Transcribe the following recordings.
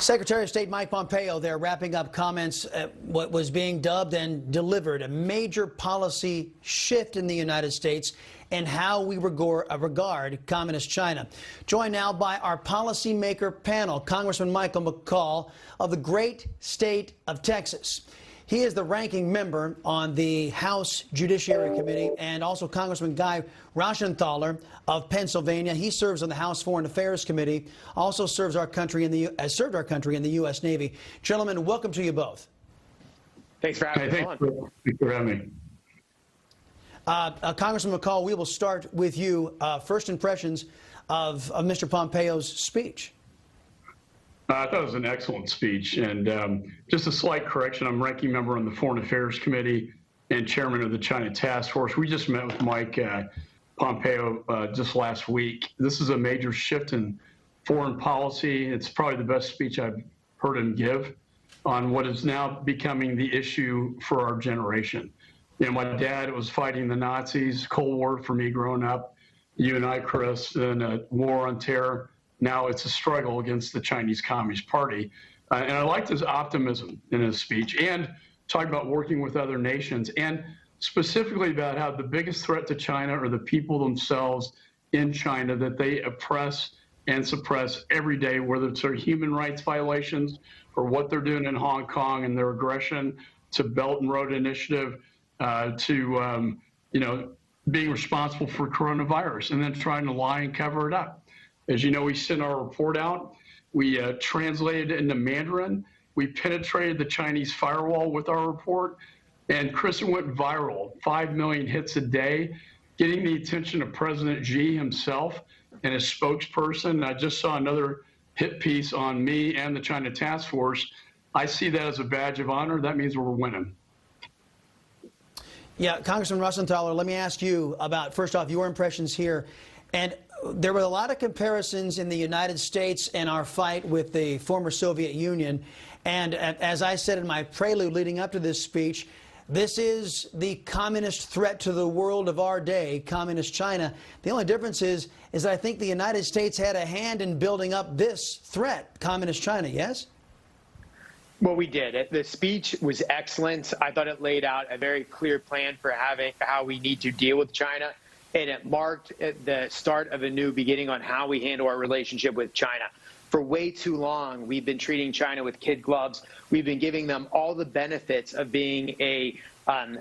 Secretary of State Mike Pompeo there wrapping up comments at what was being dubbed and delivered a major policy shift in the United States and how we regard Communist China. Joined now by our policymaker panel, Congressman Michael McCaul of the great state of Texas. He is the ranking member on the House Judiciary Committee, and also Congressman Guy Reschenthaler of Pennsylvania. He serves on the House Foreign Affairs Committee, also serves our country has served our country in the U.S. Navy. Gentlemen, welcome to you both. Thanks for having me on. Thanks for having me. Congressman McCaul, we will start with you. First impressions of Mr. Pompeo's speech. I thought it was an excellent speech, and just a slight correction, I'm ranking member on the Foreign Affairs Committee and chairman of the China Task Force. We just met with Mike Pompeo just last week. This is a major shift in foreign policy. It's probably the best speech I've heard him give on what is now becoming the issue for our generation. You know, my dad was fighting the Nazis, Cold War for me growing up, you and I, Chris, and a war on terror. Now it's a struggle against the Chinese Communist Party. And I liked his optimism in his speech and talking about working with other nations and specifically about how the biggest threat to China are the people themselves in China that they oppress and suppress every day, whether it's their human rights violations or what they're doing in Hong Kong and their aggression to Belt and Road Initiative, to being responsible for coronavirus and then trying to lie and cover it up. As you know, we sent our report out. We translated it into Mandarin. We penetrated the Chinese firewall with our report. And Chris, it went viral, 5 million hits a day, getting the attention of President Xi himself and his spokesperson. I just saw another hit piece on me and the China Task Force. I see that as a badge of honor. That means we're winning. Yeah, Congressman Reschenthaler, let me ask you about, first off, your impressions here. And there were a lot of comparisons in the United States and our fight with the former Soviet Union. And as I said in my prelude leading up to this speech, this is the communist threat to the world of our day, Communist China. The only difference is that I think the United States had a hand in building up this threat, Communist China, yes? Well, we did. The speech was excellent. I thought it laid out a very clear plan for how we need to deal with China. And it marked the start of a new beginning on how we handle our relationship with China. For way too long, we've been treating China with kid gloves. We've been giving them all the benefits of being a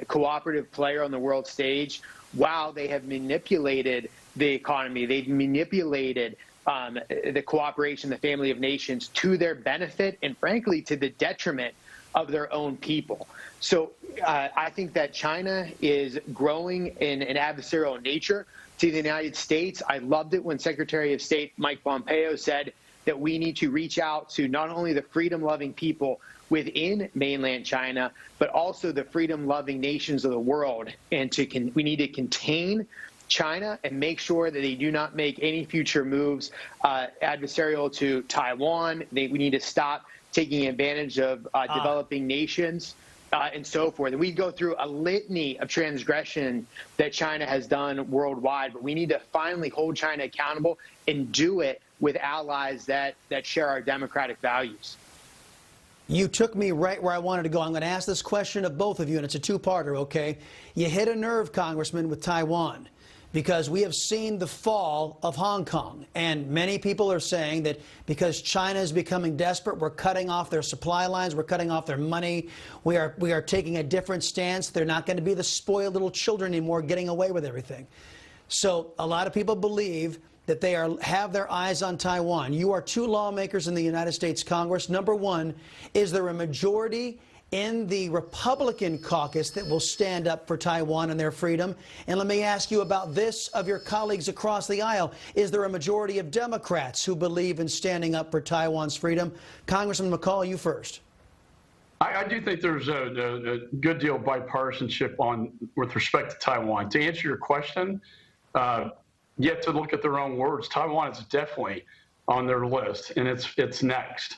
cooperative player on the world stage while they have manipulated the economy. They've manipulated the cooperation, the family of nations to their benefit and, frankly, to the detriment of their own people. So I think that China is growing in an adversarial nature to the United States. I loved it when Secretary of State Mike Pompeo said that we need to reach out to not only the freedom-loving people within mainland China, but also the freedom-loving nations of the world. And we need to contain China and make sure that they do not make any future moves adversarial to Taiwan. We need to stop taking advantage of developing nations and so forth. And we go through a litany of transgression that China has done worldwide, but we need to finally hold China accountable and do it with allies that share our democratic values. You took me right where I wanted to go. I'm going to ask this question of both of you, and it's a two-parter, okay? You hit a nerve, Congressman, with Taiwan, because we have seen the fall of Hong Kong. And many people are saying that because China is becoming desperate, we're cutting off their supply lines, we're cutting off their money, we are taking a different stance. They're not going to be the spoiled little children anymore getting away with everything. So a lot of people believe that they have their eyes on Taiwan. You are two lawmakers in the United States Congress. Number one, is there a majority in the Republican caucus that will stand up for Taiwan and their freedom? And let me ask you about this of your colleagues across the aisle. Is there a majority of Democrats who believe in standing up for Taiwan's freedom? Congressman McCaul, you first. I do think there's a good deal of bipartisanship with respect to Taiwan. To answer your question, you have to look at their own words. Taiwan is definitely on their list, and it's next.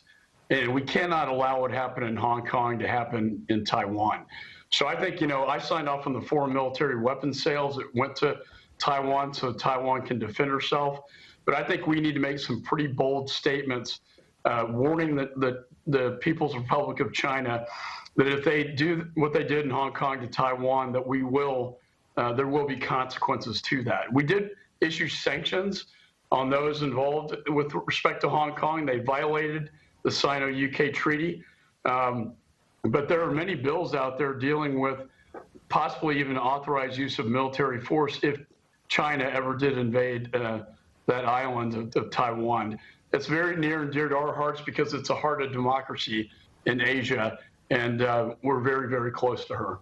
And we cannot allow what happened in Hong Kong to happen in Taiwan. So I think, I signed off on the foreign military weapons sales that went to Taiwan so Taiwan can defend herself. But I think we need to make some pretty bold statements warning the People's Republic of China that if they do what they did in Hong Kong to Taiwan, that there will be consequences to that. We did issue sanctions on those involved with respect to Hong Kong. They violated the Sino-UK treaty. But there are many bills out there dealing with possibly even authorized use of military force if China ever did invade that island of Taiwan. It's very near and dear to our hearts because it's a heart of democracy in Asia, and we're very, very close to her.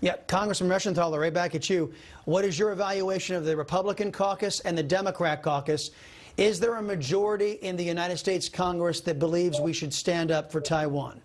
Yeah, Congressman Reschenthaler, right back at you. What is your evaluation of the Republican caucus and the Democrat caucus? Is there a majority in the United States Congress that believes we should stand up for Taiwan?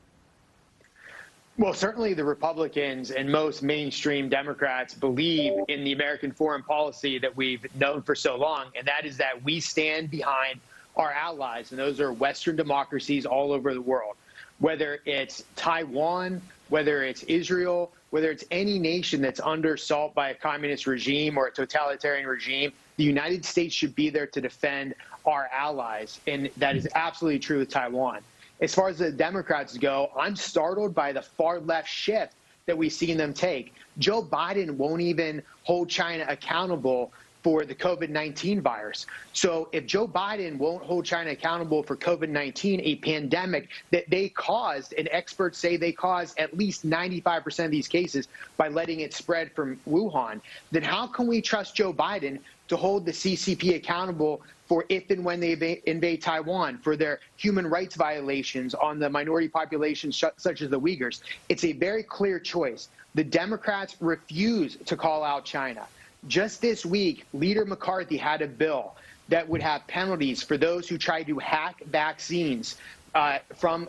Well, certainly the Republicans and most mainstream Democrats believe in the American foreign policy that we've known for so long, and that is that we stand behind our allies, and those are Western democracies all over the world. Whether it's Taiwan, whether it's Israel, whether it's any nation that's under assault by a communist regime or a totalitarian regime, the United States should be there to defend our allies, and that is absolutely true with Taiwan. As far as the Democrats go, I'm startled by the far left shift that we've seen them take. Joe Biden won't even hold China accountable for the COVID-19 virus. So if Joe Biden won't hold China accountable for COVID-19, a pandemic that they caused, and experts say they caused at least 95% of these cases by letting it spread from Wuhan, then how can we trust Joe Biden to hold the CCP accountable for if and when they invade Taiwan, for their human rights violations on the minority populations such as the Uyghurs? It's a very clear choice. The Democrats refuse to call out China. Just this week, Leader McCarthy had a bill that would have penalties for those who try to hack vaccines from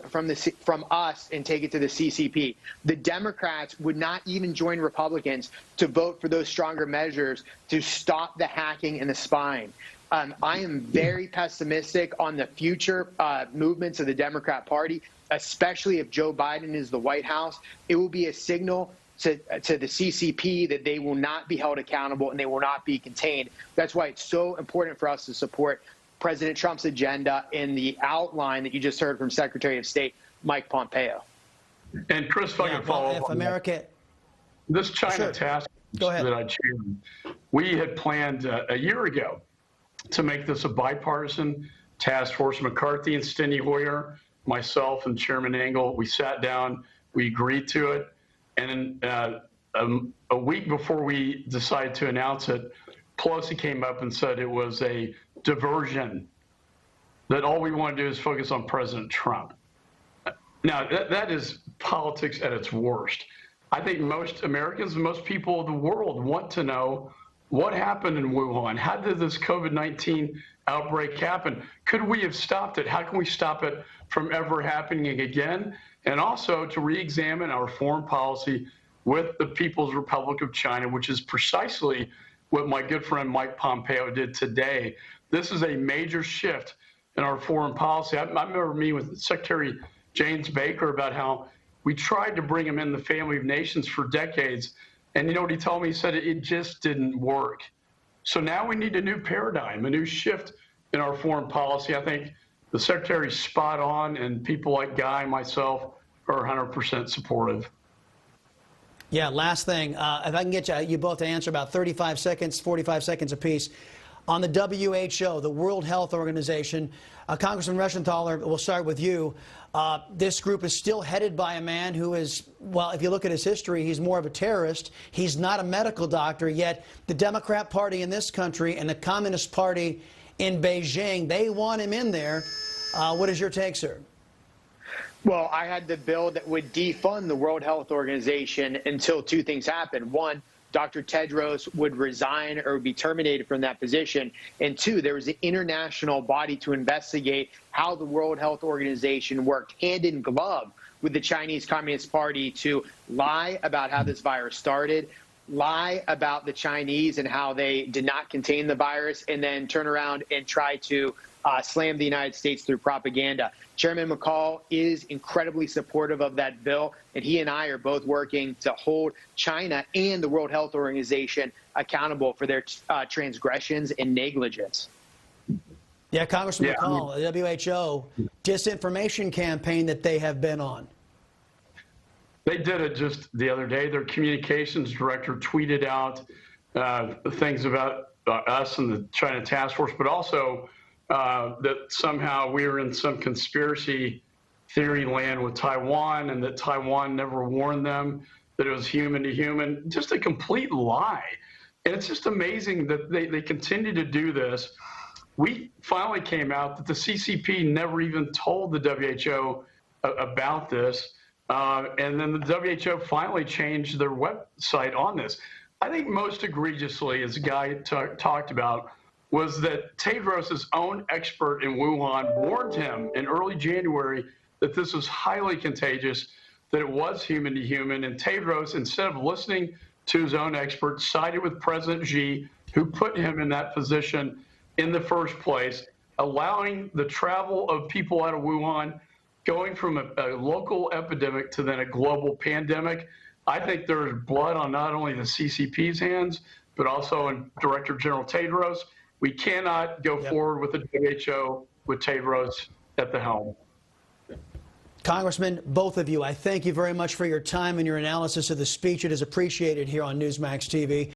us and take it to the CCP. The Democrats would not even join Republicans to vote for those stronger measures to stop the hacking and the spying. I am very pessimistic on the future movements of the Democrat Party, especially if Joe Biden is the White House. It will be a signal to the CCP that they will not be held accountable and they will not be contained. That's why it's so important for us to support President Trump's agenda in the outline that you just heard from Secretary of State Mike Pompeo. And Chris, if I can follow up on America, this China task force that I chaired, we had planned a year ago to make this a bipartisan task force. McCarthy and Steny Hoyer, myself and Chairman Engel, we sat down, we agreed to it. And a week before we decided to announce it, Pelosi came up and said it was a diversion, that all we want to do is focus on President Trump. Now, that is politics at its worst. I think most Americans and most people of the world want to know what happened in Wuhan. How did this COVID-19 outbreak happen? Could we have stopped it? How can we stop it from ever happening again? And also to re-examine our foreign policy with the People's Republic of China, which is precisely what my good friend Mike Pompeo did today. This is a major shift in our foreign policy. I remember meeting with Secretary James Baker about how we tried to bring him in the family of nations for decades. And you know what he told me? He said it just didn't work. So now we need a new paradigm, a new shift in our foreign policy. I think the Secretary's spot on, and people like Guy and myself are 100% supportive. Yeah, last thing, if I can get you both to answer about 35 seconds, 45 seconds apiece. On the WHO, the World Health Organization, Congressman Reschenthaler, we'll start with you. This group is still headed by a man who is, well, if you look at his history, he's more of a terrorist. He's not a medical doctor, yet the Democrat Party in this country and the Communist Party in Beijing, they want him in there. What is your take, sir? Well, I had the bill that would defund the World Health Organization until two things happened. One, Dr. Tedros would resign or be terminated from that position. And two, there was an international body to investigate how the World Health Organization worked hand in glove with the Chinese Communist Party to lie about how this virus started, lie about the Chinese and how they did not contain the virus, and then turn around and try to slam the United States through propaganda. Chairman McCall is incredibly supportive of that bill, and he and I are both working to hold China and the World Health Organization accountable for their transgressions and negligence. Yeah, Congressman Yeah, McCall, the WHO disinformation campaign that they have been on. they did it just the other day. Their communications director tweeted out things about us and the China task force, but also that somehow we were in some conspiracy theory land with Taiwan and that Taiwan never warned them that it was human to human. Just a complete lie. And it's just amazing that they continue to do this. We finally came out that the CCP never even told the WHO about this. And then the WHO finally changed their website on this. I think most egregiously, as Guy talked about, was that Tedros' own expert in Wuhan warned him in early January that this was highly contagious, that it was human to human. And Tedros, instead of listening to his own expert, sided with President Xi, who put him in that position in the first place, allowing the travel of people out of Wuhan, going from a local epidemic to then a global pandemic. I think there's blood on not only the CCP's hands, but also in Director General Tedros. We cannot go forward with the WHO with Tedros at the helm. Congressman, both of you, I thank you very much for your time and your analysis of the speech. It is appreciated here on Newsmax TV.